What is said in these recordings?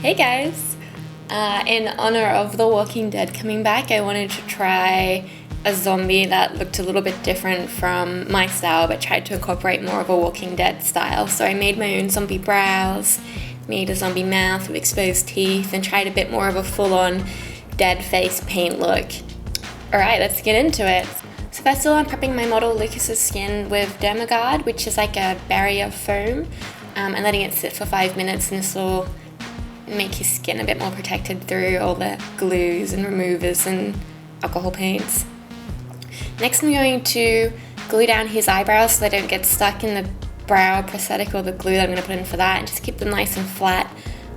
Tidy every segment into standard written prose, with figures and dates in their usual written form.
Hey guys! In honor of The Walking Dead coming back, I wanted to try a zombie that looked a little bit different from my style but tried to incorporate more of a Walking Dead style. So I made my own zombie brows, made a zombie mouth with exposed teeth, and tried a bit more of a full-on dead face paint look. Alright, let's get into it. So first of all, I'm prepping my model Lucas's skin with Dermagard, which is like a barrier foam, and letting it sit for 5 minutes, and this will make your skin a bit more protected through all the glues and removers and alcohol paints. Next, I'm going to glue down his eyebrows so they don't get stuck in the brow prosthetic or the glue that I'm going to put in for that, and just keep them nice and flat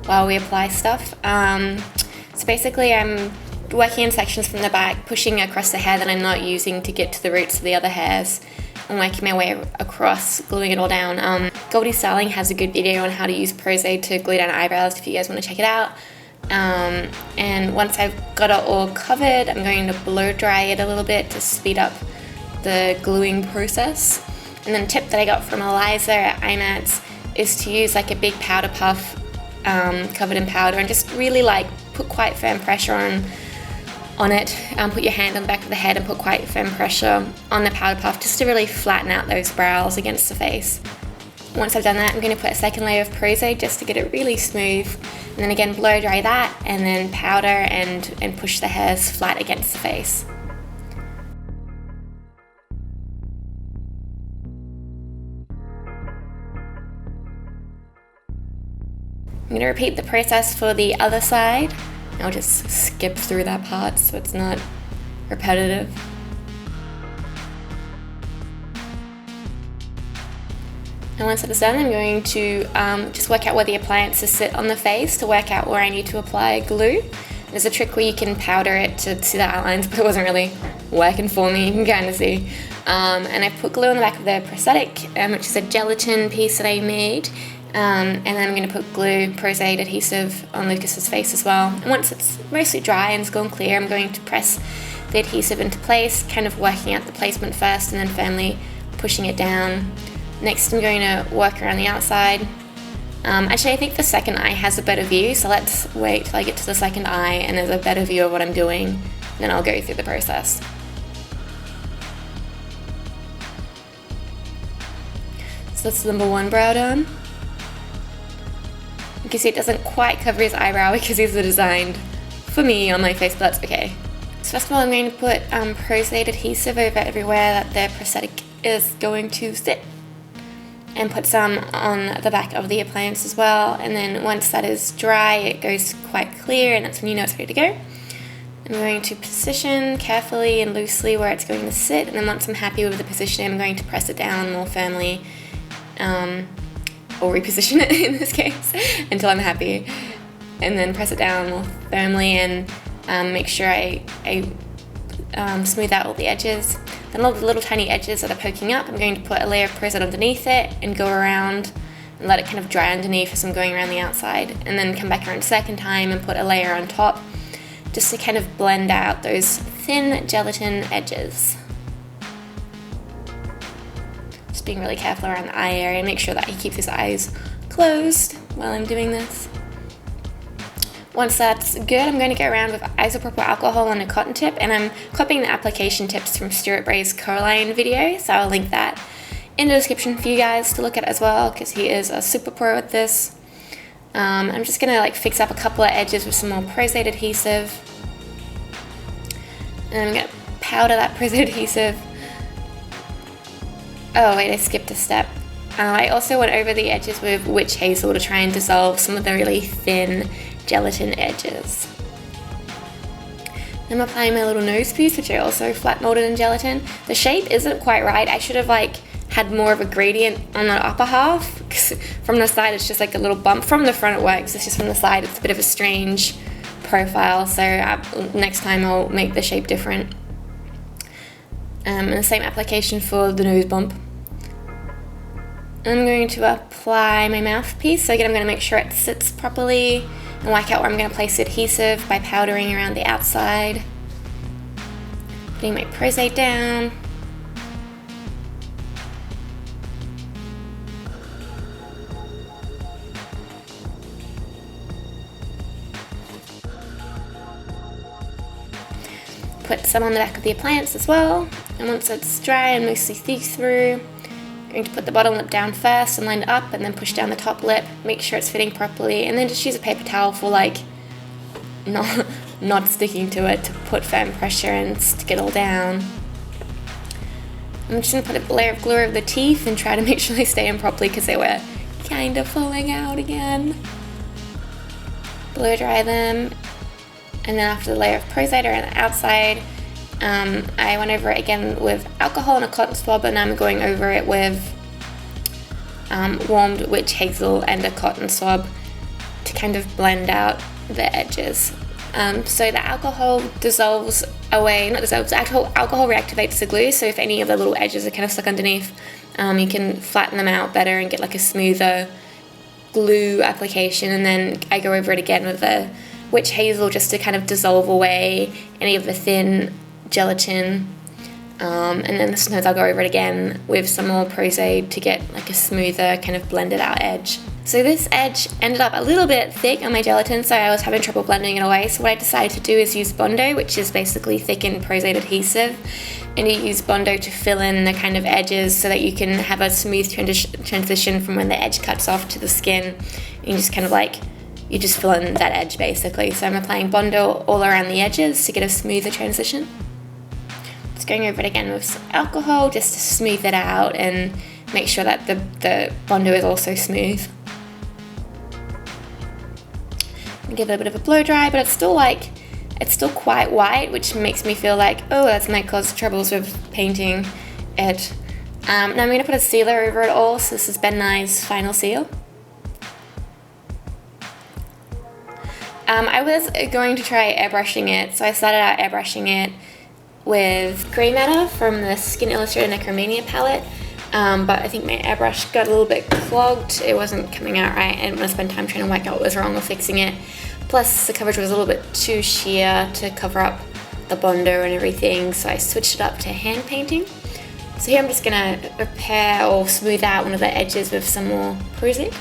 while we apply stuff. So basically I'm working in sections from the back, pushing across the hair that I'm not using to get to the roots of the other hairs, and working my way across, gluing it all down. Goldie Starling has a good video on how to use Prosade to glue down eyebrows if you guys want to check it out. And once I've got it all covered, I'm going to blow dry it a little bit to speed up the gluing process. And then a tip that I got from Eliza at IMATS is to use like a big powder puff covered in powder, and just really like put quite firm pressure on it. Put your hand on the back of the head and put quite firm pressure on the powder puff just to really flatten out those brows against the face. Once I've done that, I'm going to put a second layer of Prosade just to get it really smooth, and then again blow dry that, and then powder and push the hairs flat against the face. I'm going to repeat the process for the other side. I'll just skip through that part so it's not repetitive. And once that is done, I'm going to just work out where the appliances sit on the face to work out where I need to apply glue. There's a trick where you can powder it to see the outlines, but it wasn't really working for me, you can kind of see. And I put glue on the back of the prosthetic, which is a gelatin piece that I made. And then I'm going to put glue, Prosade adhesive on Lucas's face as well. And once it's mostly dry and it's gone clear, I'm going to press the adhesive into place, kind of working out the placement first and then firmly pushing it down. Next, I'm going to work around the outside. Actually, I think the second eye has a better view, so let's wait till I get to the second eye and there's a better view of what I'm doing. Then I'll go through the process. So that's number one brow done. You can see it doesn't quite cover his eyebrow because these were designed for me on my face, but that's okay. So first of all, I'm going to put Prosade adhesive over everywhere that the prosthetic is going to sit, and put some on the back of the appliance as well. And then once that is dry, it goes quite clear, and that's when you know it's ready to go. I'm going to position carefully and loosely where it's going to sit, and then once I'm happy with the position, I'm going to press it down more firmly. Or reposition it in this case until I'm happy, and then press it down more firmly and make sure I smooth out all the edges. Then all the little tiny edges that are poking up, I'm going to put a layer of Prosade underneath it and go around and let it kind of dry underneath as I'm going around the outside, and then come back around a second time and put a layer on top just to kind of blend out those thin gelatin edges. Being really careful around the eye area, make sure that he keeps his eyes closed while I'm doing this. Once that's good, I'm going to go around with isopropyl alcohol on a cotton tip, and I'm copying the application tips from Stuart Bray's Coraline video, so I'll link that in the description for you guys to look at as well, because he is a super pro at this. I'm just going to fix up a couple of edges with some more Prosade adhesive, and I'm going to powder that Prosade adhesive. Oh wait, I skipped a step. I also went over the edges with witch hazel to try and dissolve some of the really thin gelatin edges. I'm applying my little nose piece, which I also flat molded in gelatin. The shape isn't quite right. I should have had more of a gradient on the upper half, because from the side it's just like a little bump. From the front it works, it's just from the side it's a bit of a strange profile, so next time I'll make the shape different. And the same application for the nose bump. I'm going to apply my mouthpiece. So again, I'm going to make sure it sits properly and work out where I'm going to place the adhesive by powdering around the outside. Putting my Prosade down. put some on the back of the appliance as well. And once it's dry and mostly see-through, I'm going to put the bottom lip down first and line it up, and then push down the top lip, make sure it's fitting properly, and then just use a paper towel for like not sticking to it to put firm pressure and stick it all down. I'm just going to put a layer of glue over the teeth and try to make sure they stay in properly because they were kind of falling out again. Blow dry them, and then after the layer of prosthetic on the outside, I went over it again with alcohol and a cotton swab, and I'm going over it with warmed witch hazel and a cotton swab to kind of blend out the edges. So the alcohol dissolves away, not dissolves, alcohol reactivates the glue, so if any of the little edges are kind of stuck underneath, you can flatten them out better and get like a smoother glue application. And then I go over it again with the witch hazel just to kind of dissolve away any of the thin gelatin. And then sometimes I'll go over it again with some more prosthetic to get like a smoother kind of blended out edge. So this edge ended up a little bit thick on my gelatin, so I was having trouble blending it away. So what I decided to do is use Bondo, which is basically thickened prosthetic adhesive, and you use Bondo to fill in the kind of edges so that you can have a smooth transition from when the edge cuts off to the skin. You just kind of like, you just fill in that edge basically. So I'm applying Bondo all around the edges to get a smoother transition. Just going over it again with some alcohol just to smooth it out and make sure that the Bondo is also smooth. Give it a bit of a blow dry, but it's still quite white, which makes me feel like, oh, that's might cause troubles with painting it. Now I'm going to put a sealer over it all, so this is Ben Nye's Final Seal. I was going to try airbrushing it, so I started out airbrushing it with Grey Matter from the Skin Illustrated Necromania palette, but I think my airbrush got a little bit clogged. It wasn't coming out right, and I didn't want to spend time trying to work out what was wrong with fixing it. Plus, the coverage was a little bit too sheer to cover up the Bondo and everything, so I switched it up to hand painting. So here I'm just going to repair or smooth out one of the edges with some more prosthetic.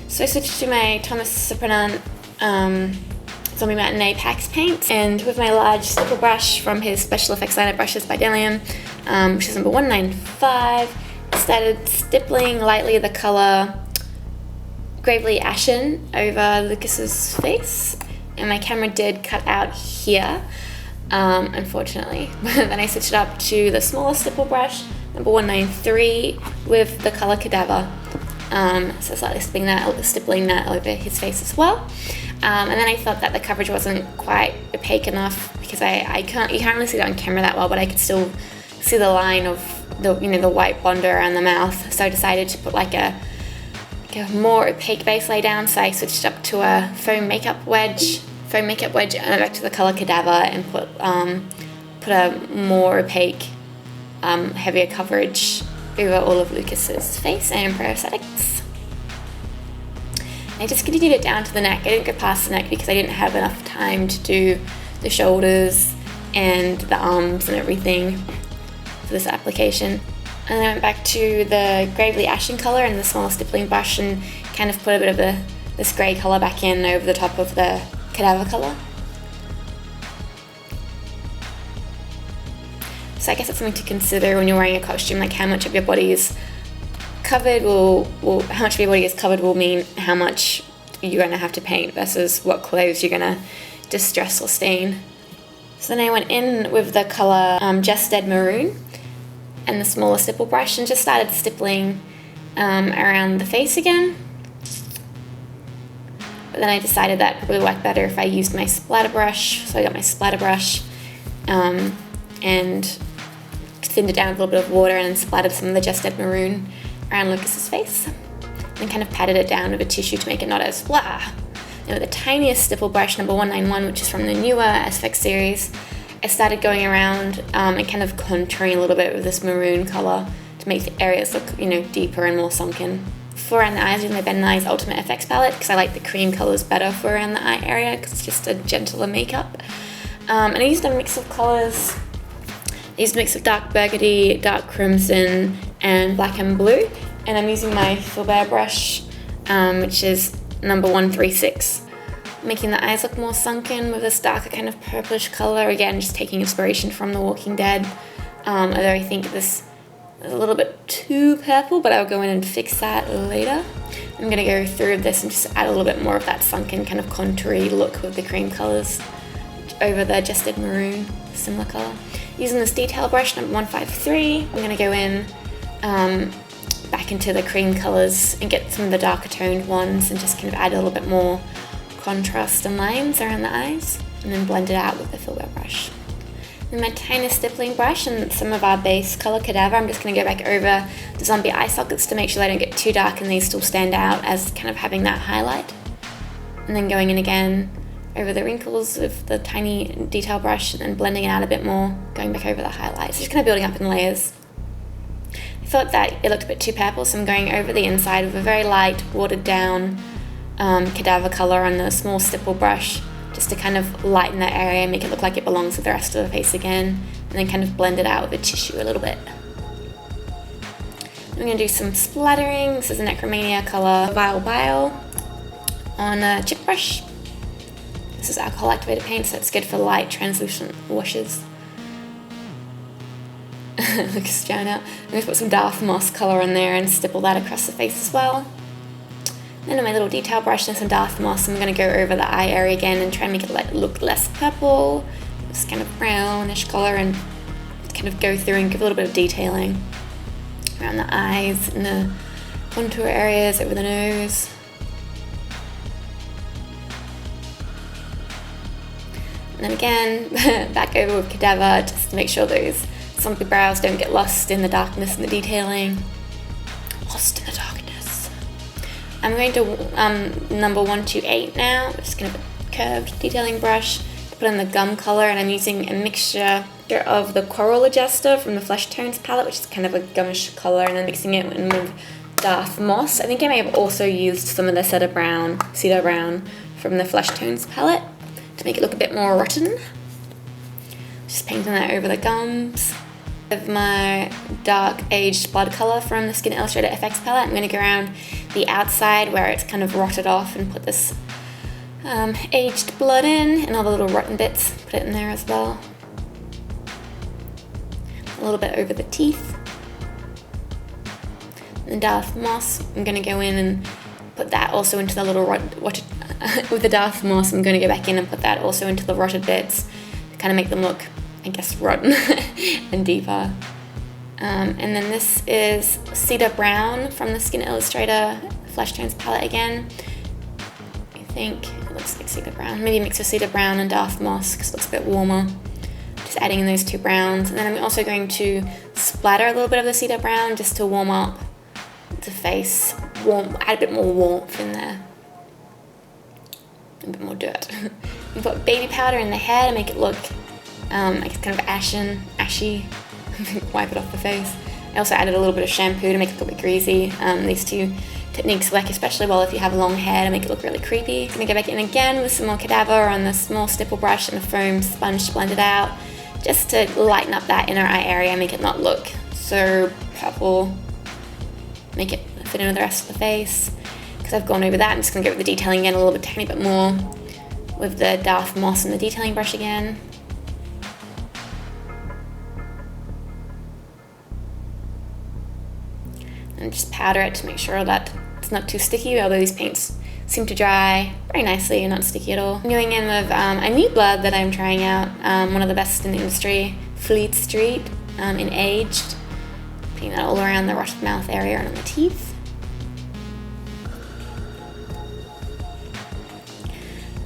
So I switched to my Thomas Cyprian Zombie Matinee Pax paint, and with my large stipple brush from his Special Effects line of brushes by Delium, which is number 195, started stippling lightly the colour Gravely Ashen over Lucas's face, and my camera did cut out here, unfortunately. But then I switched it up to the smaller stipple brush, number 193, with the colour Cadaver. So slightly stippling that over his face as well. And then I felt that the coverage wasn't quite opaque enough because you can't really see it on camera that well, but I could still see the line of the white Bondo around the mouth. So I decided to put like a more opaque base lay down. So I switched up to a foam makeup wedge, and back to the colour Cadaver, and put a more opaque, heavier coverage over all of Lucas's face and prosthetics. I just continued it down to the neck. I didn't go past the neck because I didn't have enough time to do the shoulders and the arms and everything for this application. And then I went back to the Gravely Ashen colour and the small stippling brush and kind of put a bit of this grey colour back in over the top of the Cadaver colour. So I guess that's something to consider when you're wearing a costume, like how much of your body is covered how much of your body is covered will mean how much you're going to have to paint versus what clothes you're going to distress or stain. So then I went in with the colour Just Dead Maroon and the smaller stipple brush and just started stippling around the face again. But then I decided that it would work better if I used my splatter brush. So I got my splatter brush and thinned it down with a little bit of water and then splattered some of the Just Dead Maroon around Lucas's face. And kind of patted it down with a tissue to make it not as blah. And with the tiniest stipple brush, number 191, which is from the newer SFX series, I started going around and kind of contouring a little bit with this maroon colour to make the areas look, deeper and more sunken. For around the eyes, using my Ben Nye's Ultimate FX palette because I like the cream colours better for around the eye area because it's just a gentler makeup. And I used a mix of colours. I used a mix of dark burgundy, dark crimson, and black and blue. And I'm using my Filbert brush, which is number 136. making the eyes look more sunken with this darker kind of purplish color. Again, just taking inspiration from The Walking Dead. Although I think this is a little bit too purple, but I'll go in and fix that later. I'm gonna go through this and just add a little bit more of that sunken kind of contoury look with the cream colors over the Jested Maroon, similar color. Using this detail brush, number 153, I'm gonna go in back into the cream colors and get some of the darker toned ones and just kind of add a little bit more contrast and lines around the eyes, and then blend it out with the filbert brush. With my tiny stippling brush and some of our base color Cadaver, I'm just going to go back over the zombie eye sockets to make sure they don't get too dark and these still stand out as kind of having that highlight. And then going in again over the wrinkles with the tiny detail brush and then blending it out a bit more, going back over the highlights, just kind of building up in layers. I thought that it looked a bit too purple, so I'm going over the inside with a very light, watered down Cadaver color on the small stipple brush, just to kind of lighten that area and make it look like it belongs with the rest of the face again, and then kind of blend it out with the tissue a little bit. I'm going to do some splattering. This is a Necromania color Bile on a chip brush. This is alcohol activated paint, so it's good for light translucent washes. Look, it's drying out. I'm going to put some Darth Moss color in there and stipple that across the face as well. Then on my little detail brush and some Darth Moss, I'm going to go over the eye area again and try and make it look less purple, this kind of brownish color, and kind of go through and give a little bit of detailing around the eyes and the contour areas over the nose. And then again, back over with Cadaver just to make sure those zombie brows don't get lost in the darkness and the detailing. Lost in the darkness. I'm going to number 128 now. I'm just going to put a curved detailing brush to put in the gum color, and I'm using a mixture of the Coral Adjuster from the Flesh Tones palette, which is kind of a gummish color, and then mixing it in with Darth Moss. I think I may have also used some of the Cedar Brown from the Flesh Tones palette to make it look a bit more rotten. Just painting that over the gums. With my dark aged blood color from the Skin Illustrator FX palette, I'm going to go around the outside where it's kind of rotted off and put this aged blood in, and all the little rotten bits, put it in there as well. A little bit over the teeth. And Darth Moss, I'm going to go in and put that also into the little rotted with the Darth Moss, I'm going to go back in and put that also into the rotted bits to kind of make them look, I guess, rotten and deeper. And then this is Cedar Brown from the Skin Illustrator Flesh Tones palette again. I think it looks like Cedar Brown. Maybe a mix of Cedar Brown and Darth Moss because it looks a bit warmer. Just adding in those two browns. And then I'm also going to splatter a little bit of the Cedar Brown just to warm up the face. Add a bit more warmth in there. A bit more dirt. We've got baby powder in the hair to make it look kind of ashy. Wipe it off the face. I also added a little bit of shampoo to make it look a bit greasy. These two techniques work especially well if you have long hair to make it look really creepy. I'm going to go back in again with some more Cadaver on the small stipple brush and a foam sponge to blend it out, just to lighten up that inner eye area, make it not look so purple, make it fit into the rest of the face. Because I've gone over that, I'm just going to go with the detailing again a little bit, tiny bit more with the Darth Moss and the detailing brush again. And just powder it to make sure that it's not too sticky, although these paints seem to dry very nicely and not sticky at all. I'm going in with a new blood that I'm trying out, one of the best in the industry, Fleet Street in Aged. Putting that all around the rotted mouth area and on the teeth.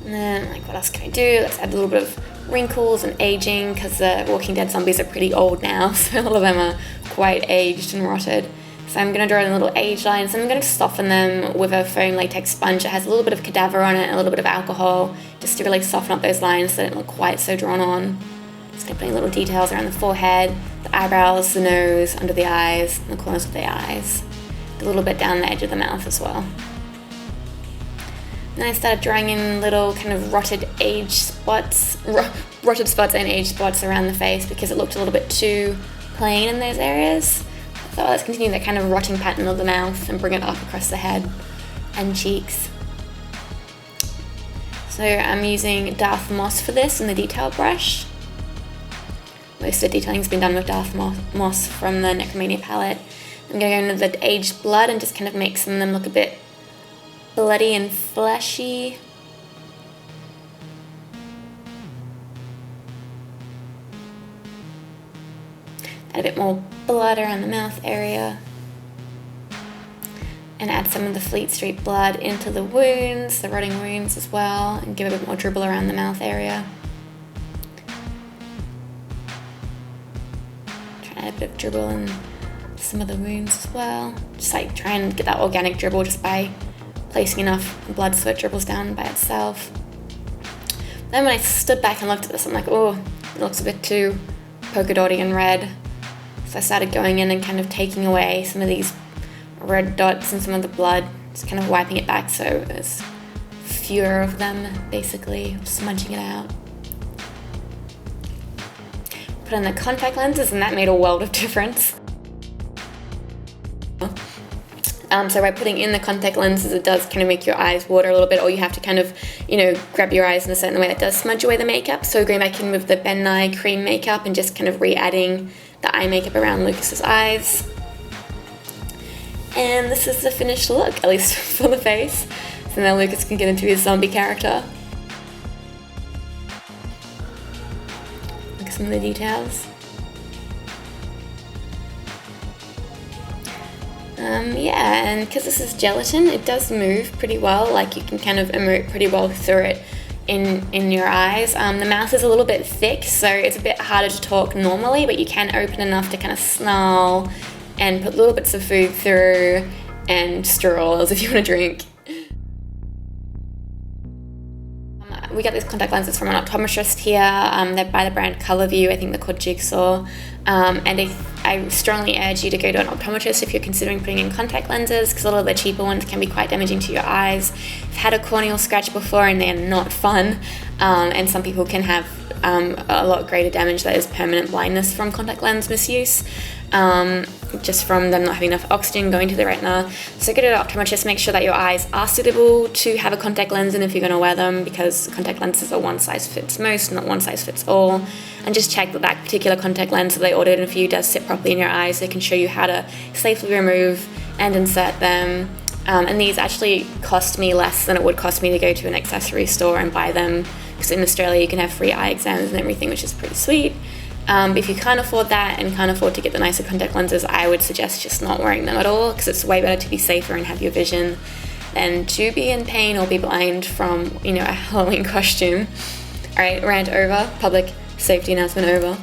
And then, like, what else can I do? Let's add a little bit of wrinkles and aging, because the Walking Dead zombies are pretty old now, so all of them are quite aged and rotted. So I'm going to draw in little age lines, and I'm going to soften them with a foam latex sponge that has a little bit of Cadaver on it and a little bit of alcohol, just to really soften up those lines so they don't look quite so drawn on. Just going to put little details around the forehead, the eyebrows, the nose, under the eyes, and the corners of the eyes. A little bit down the edge of the mouth as well. And then I started drawing in little kind of rotted spots and age spots around the face because it looked a little bit too plain in those areas. So let's continue that kind of rotting pattern of the mouth and bring it up across the head and cheeks. So I'm using Darth Moss for this in the detail brush. Most of the detailing's been done with Darth Moss from the Necromania palette. I'm going to go into the aged blood and just kind of make some of them look a bit bloody and fleshy. Add a bit more blood around the mouth area. And add some of the Fleet Street blood into the wounds, the rotting wounds as well, and give a bit more dribble around the mouth area. Try and add a bit of dribble in some of the wounds as well. Just like try and get that organic dribble just by placing enough blood so it dribbles down by itself. Then when I stood back and looked at this, I'm like, oh, it looks a bit too polka dotty and red. So I started going in and kind of taking away some of these red dots and some of the blood, just kind of wiping it back so there's fewer of them, basically, smudging it out. Put on the contact lenses and that made a world of difference. So by putting in the contact lenses, it does kind of make your eyes water a little bit, or you have to kind of, grab your eyes in a certain way that does smudge away the makeup. So going back in with the Ben Nye cream makeup and just kind of re-adding the eye makeup around Lucas's eyes. And this is the finished look, at least for the face. So now Lucas can get into his zombie character. Look at some of the details. Yeah, and because this is gelatin, it does move pretty well. Like you can kind of emote pretty well through it in your eyes. The mouth is a little bit thick, so it's a bit harder to talk normally, but you can open enough to kind of snarl and put little bits of food through and straws if you want to drink. We got these contact lenses from an optometrist here. They're by the brand Colorview. I think they're called Jigsaw. And I strongly urge you to go to an optometrist if you're considering putting in contact lenses, because a lot of the cheaper ones can be quite damaging to your eyes. I've had a corneal scratch before and they're not fun. And some people can have a lot greater damage, that is permanent blindness from contact lens misuse. Just from them not having enough oxygen going to the retina. So go to the optometrist, make sure that your eyes are suitable to have a contact lens in if you're going to wear them, because contact lenses are one size fits most, not one size fits all. And just check that that particular contact lens that they ordered in for you does sit properly in your eyes. They can show you how to safely remove and insert them. And these actually cost me less than it would cost me to go to an accessory store and buy them, because in Australia you can have free eye exams and everything, which is pretty sweet. But if you can't afford that and can't afford to get the nicer contact lenses, I would suggest just not wearing them at all, because it's way better to be safer and have your vision than to be in pain or be blind from, a Halloween costume. Alright, rant over. Public safety announcement over.